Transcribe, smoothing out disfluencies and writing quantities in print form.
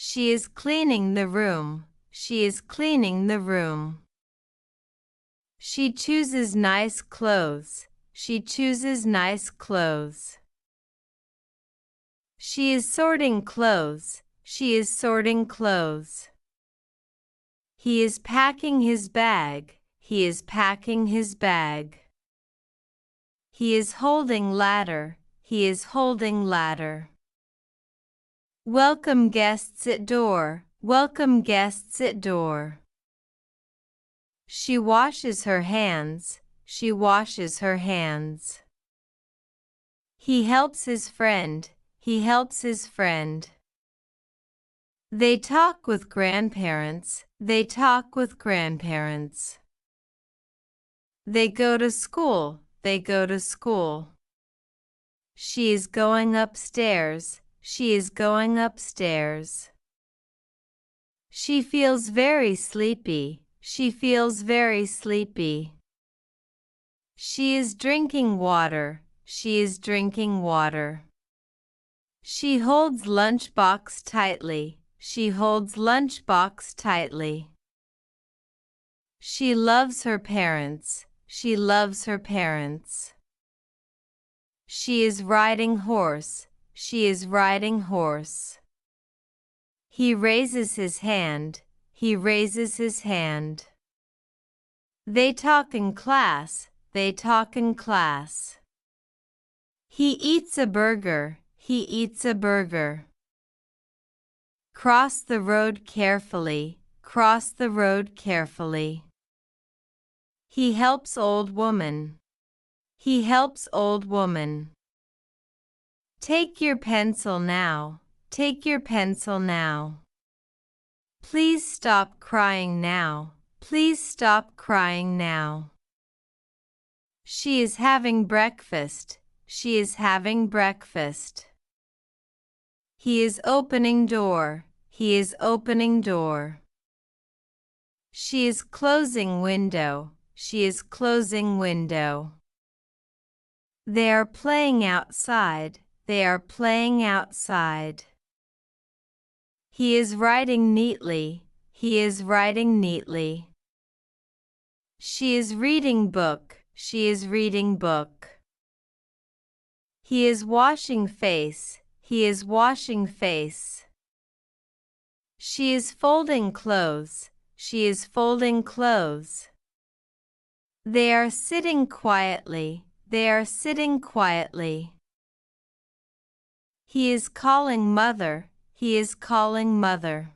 She is cleaning the room. She is cleaning the room. She chooses nice clothes. She chooses nice clothes. She is sorting clothes. She is sorting clothes. He is packing his bag. He is packing his bag. He is holding ladder. He is holding ladder. Welcome guests at door. Welcome guests at door. She washes her hands. She washes her hands. He helps his friend. He helps his friend. They talk with grandparents. They talk with grandparents. They go to school. They go to school. She is going upstairs. She is going upstairs. She feels very sleepy. She feels very sleepy. She is drinking water. She is drinking water. She holds lunchbox tightly. She holds lunchbox tightly. She loves her parents. She loves her parents. She is riding horse. She is riding horse. He raises his hand. He raises his hand. They talk in class. They talk in class. He eats a burger. He eats a burger. Cross the road carefully. Cross the road carefully. He helps old woman. He helps old woman. Take your pencil now. Take your pencil now. Please stop crying now. Please stop crying now. She is having breakfast. She is having breakfast. He is opening door. He is opening door. She is closing window. She is closing window. They are playing outside. They are playing outside. He is writing neatly. He is writing neatly. She is reading book. She is reading book. He is washing face. He is washing face. She is folding clothes. She is folding clothes. They are sitting quietly. They are sitting quietly. He is calling mother. He is calling mother.